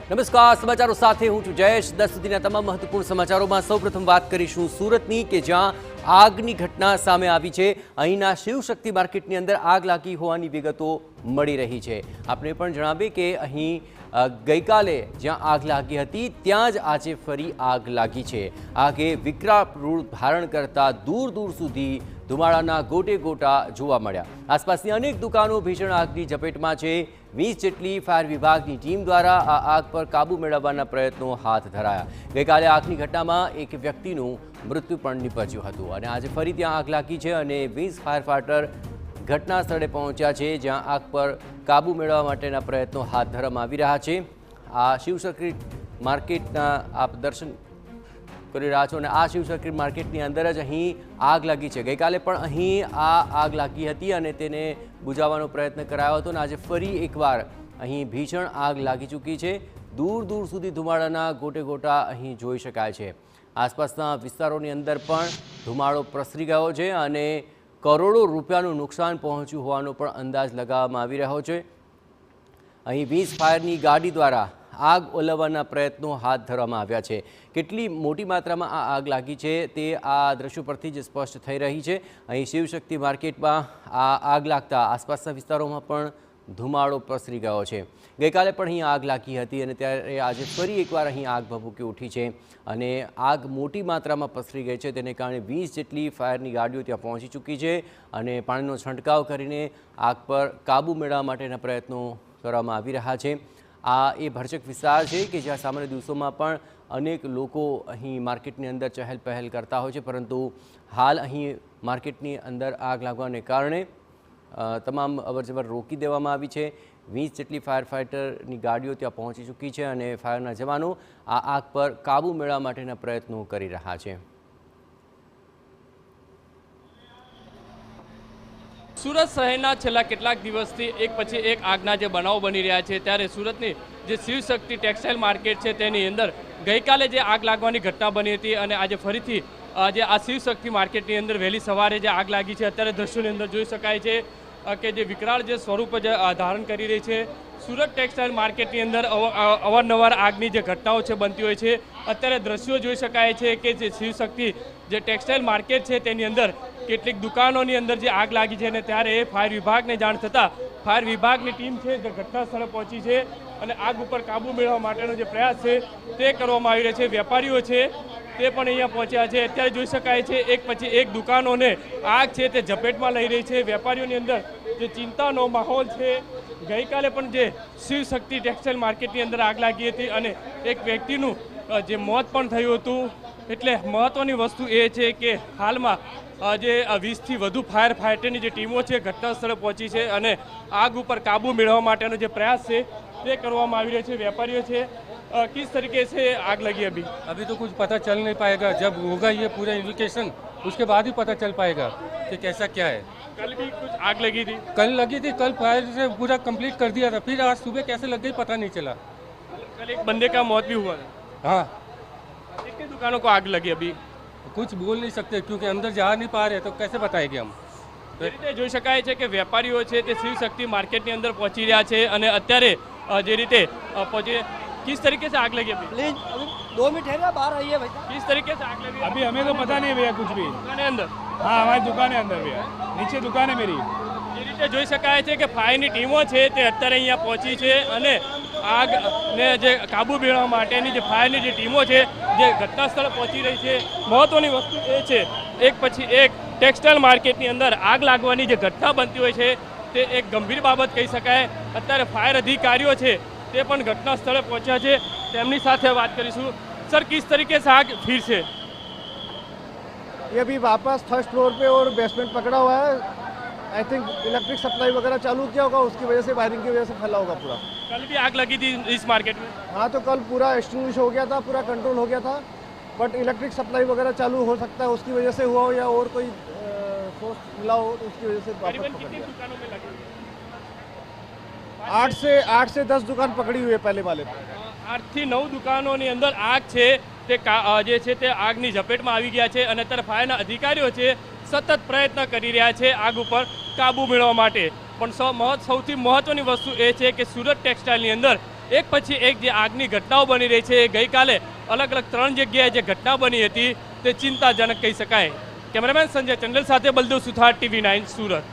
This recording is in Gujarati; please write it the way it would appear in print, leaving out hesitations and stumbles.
નમસ્કાર, સમાચારો સાથે હું છું જયેશ। 10 સુધીના તમામ મહત્વપૂર્ણ સમાચારોમાં સૌપ્રથમ વાત કરીશું સુરતની કે જ્યાં આગની ઘટના સામે આવી છે। અહીંના શિવશક્તિ માર્કેટની અંદર આગ લાગી હોવાની વિગતો મળી રહી છે। આપણે પણ જણાવીએ કે અહીં ગઈકાલે જ્યાં આગ લાગી હતી ત્યાં જ આજે ફરી આગ લાગી છે। આગે વિકરાળ રૂપ ધારણ કરતા દૂર દૂર સુધી ધુમાડાના ગોટે ગોટા જોવા મળ્યા। આસપાસની અનેક દુકાનો ભીષણ આગની ઝપેટમાં છે। 20 જેટલી ફાયર વિભાગની ટીમ દ્વારા આ આગ પર કાબૂ મેળવવાના પ્રયત્નો હાથ ધરાયા। ગઈકાલે આગની ઘટનામાં એક વ્યક્તિનું મૃત્યુ પણ નીપજ્યું હતું અને આજે ફરી ત્યાં આગ લાગી છે અને 20 ફાયર ફાઈટર ઘટના સ્થળે પહોંચ્યા છે જ્યાં આગ પર કાબૂ મેળવવા માટેના પ્રયત્નો હાથ ધરવામાં આવી રહ્યા છે। આ શિવશક્તિ માર્કેટના આપ દર્શન કરી રહ્યા છો અને આ શિવશક્તિ માર્કેટની અંદર જ અહીં આગ લાગી છે। ગઈકાલે પણ અહીં આ આગ લાગી હતી અને તેને બુઝાવવાનો પ્રયત્ન કરાયો હતો અને આજે ફરી એકવાર અહીં ભીષણ આગ લાગી ચૂકી છે। દૂર દૂર સુધી ધુમાડાના ગોટે ગોટા અહીં જોઈ શકાય છે। આસપાસના વિસ્તારોની અંદર પણ ધુમાડો પ્રસરી ગયો છે અને કરોડો રૂપિયાનું નુકસાન પહોંચ્યું હોવાનો પણ અંદાજ લગાવવામાં આવી રહ્યો છે। અહીં 20 ફાયરની ગાડી દ્વારા આગ ઓલવવાના પ્રયત્નો હાથ ધરવામાં આવ્યા છે। કેટલી મોટી માત્રામાં આ આગ લાગી છે તે આ દ્રશ્યો પરથી જ સ્પષ્ટ થઈ રહી છે। અહીં શિવશક્તિ માર્કેટમાં આ આગ લાગતા આસપાસના વિસ્તારોમાં પણ ધુમાડો પ્રસરી ગયો છે। ગઈકાલે પણ અહીં આગ લાગી હતી અને ત્યારે આજે ફરી એકવાર અહીં આગ ભભૂકી ઉઠી છે અને આગ મોટી માત્રામાં પસરી ગઈ છે। તેને કારણે 20 જેટલી ફાયરની ગાડીઓ ત્યાં પહોંચી ચૂકી છે અને પાણીનો છંટકાવ કરીને આગ પર કાબૂ મેળવવા માટેના પ્રયત્નો કરવામાં આવી રહ્યા છે। આ એ ભરચક વિસ્તાર છે કે જ્યાં સામાન્ય દિવસોમાં પણ અનેક લોકો અહીં માર્કેટની અંદર ચહેલ પહેલ કરતા હોય છે, પરંતુ હાલ અહીં માર્કેટની અંદર આગ લાગવાને કારણે તમામ અવરજવર રોકી દેવામાં આવી છે। 20 જેટલી ફાયર ફાઇટરની ગાડીઓ ત્યાં પહોંચી ચૂકી છે અને ફાયરના જવાનો આ આગ પર કાબૂ મેળવવા માટેના પ્રયત્નો કરી રહ્યા છે। સુરત શહેરના છેલ્લા કેટલાક દિવસથી એક પછી એક આગના જે બનાવો બની રહ્યા છે ત્યારે સુરતની જે શિવશક્તિ ટેક્સટાઇલ માર્કેટ છે તેની અંદર ગઈકાલે જે આગ લાગવાની ઘટના બની હતી અને આજે ફરીથી જે આ શિવશક્તિ માર્કેટની અંદર વહેલી સવારે જે આગ લાગી છે અત્યારે દ્રશ્યોની અંદર જોઈ શકાય છે કે જે વિકરાળ જે સ્વરૂપ જે ધારણ કરી રહી છે। સુરત ટેક્સટાઇલ માર્કેટની અંદર અવારનવાર આગની જે ઘટનાઓ છે બનતી હોય છે। અત્યારે દ્રશ્યો જોઈ શકાય છે કે જે શિવશક્તિ જે ટેક્સટાઇલ માર્કેટ છે તેની અંદર કેટલીક દુકાનોની અંદર જે આગ લાગી છે અને ત્યારે ફાયર વિભાગને જાણ થતાં ફાયર વિભાગની ટીમ છે જે ઘટના સ્થળે પહોંચી છે અને આગ ઉપર કાબૂ મેળવવા માટેનો જે પ્રયાસ છે તે કરવામાં આવી રહ્યો છે। વેપારીઓ છે તે પણ અહીંયા પહોંચ્યા છે। અત્યારે જોઈ શકાય છે એક પછી એક દુકાનોને આગ છે તે ઝપેટમાં લઈ રહી છે। વેપારીઓની અંદર જે ચિંતાનો માહોલ છે। ગઈકાલે પણ જે શિવશક્તિ ટેક્સટાઇલ માર્કેટની અંદર આગ લાગી હતી અને એક વ્યક્તિનું જે મોત પણ થયું હતું। એટલે મહત્ત્વની વસ્તુ એ છે કે હાલમાં જે 20થી વધુ ફાયર ફાઇટરની જે ટીમો છે ઘટના સ્થળે પહોંચી છે અને આગ ઉપર કાબૂ મેળવવા માટેનો જે પ્રયાસ છે તે કરવામાં આવી રહ્યો છે। વેપારીઓ છે किस तरीके से आग लगी? अभी तो कुछ पता चल नहीं पाएगा, जब होगा ये पूरा इन्वेस्टिगेशन उसके बाद ही पता चल पाएगा कि कैसा क्या है। कल भी कुछ आग लगी थी? कल लगी थी, कल फायर से पूरा कंप्लीट कर दिया था, फिर आज सुबह कैसे लग गई पता नहीं चला। कल एक बंदे का मौत भी हुआ। हाँ, कितनी दुकानों को आग लगी? अभी कुछ बोल नहीं सकते क्योंकि अंदर जा नहीं पा रहे, तो कैसे बताएंगे हम। રીતે જોઈ શકાય છે કે વેપારીઓ છે તે શિવશક્તિ માર્કેટની અંદર પહોંચી રહ્યા છે અને અત્યારે જે રીતે પહોંચી किस तरीके से आग लगी? अभी प्लीज अभी 2 मिनट है ना, बाहर आइए भाई। किस तरीके से आग लगी? अभी हमें तो पता नहीं भैया कुछ भी। दुकान अंदर? हाँ, हमारी दुकान है अंदर भैया, नीचे दुकान है मेरी। જે રીતે જોઈ શકાય છે કે ફાયરની ટીમો છે તે અત્યારે અહીંયા પહોંચી છે અને આગને જે કાબૂ મેળવવા માટેની જે ફાયરની જે ટીમો છે જે ઘટના સ્થળે પહોંચી રહી છે। મહત્ત્વની વસ્તુ એ છે એક પછી એક ટેક્સટાઇલ માર્કેટની અંદર આગ લાગવાની જે ઘટના બનતી હોય છે તે એક ગંભીર બાબત કહી શકાય। અત્યારે ફાયર અધિકારીઓ છે તે પણ घटना स्थले पहुंचा है, તેમની સાથે વાત કરીશું। सर, किस तरीके से आग फिर से? ये अभी वापस फर्स्ट फ्लोर पे और बेसमेंट पकड़ा हुआ है। आई थिंक इलेक्ट्रिक सप्लाई वगैरह चालू किया होगा, उसकी वजह से वायरिंग की वजह से फैला होगा पूरा। कल भी आग लगी थी इस मार्केट में? हाँ, तो कल पूरा एक्सटिंग्विश हो गया था, पूरा कंट्रोल हो गया था, बट इलेक्ट्रिक सप्लाई वगैरह चालू हो सकता है उसकी वजह से हुआ हो या और कोई सोर्स मिला हो तो उसकी वजह से वापस पकड़ कितनी दुकानों में लगी? 8 से 10 दुकान पकड़ी हुई है पहले वाले। 8 થી 9 દુકાનોની અંદર આગ છે તે જે છે તે આગની ઝપેટમાં આવી ગયા છે અને અત્યારે ફાયરના અધિકારીઓ છે સતત પ્રયત્ન કરી રહ્યા છે આગ ઉપર કાબૂ મેળવવા માટે। પણ સૌથી મહત્ત્વની વસ્તુ એ છે કે સુરત ટેક્સટાઇલની અંદર એક પછી એક જે આગની ઘટનાઓ બની રહી છે, ગઈકાલે અલગ અલગ 3 જગ્યાએ જે ઘટના બની હતી તે ચિંતાજનક કહી શકાય. કેમેરામેન સંજય ચંડલ સાથે બલદેવ સુથાર, TV9 સુરત.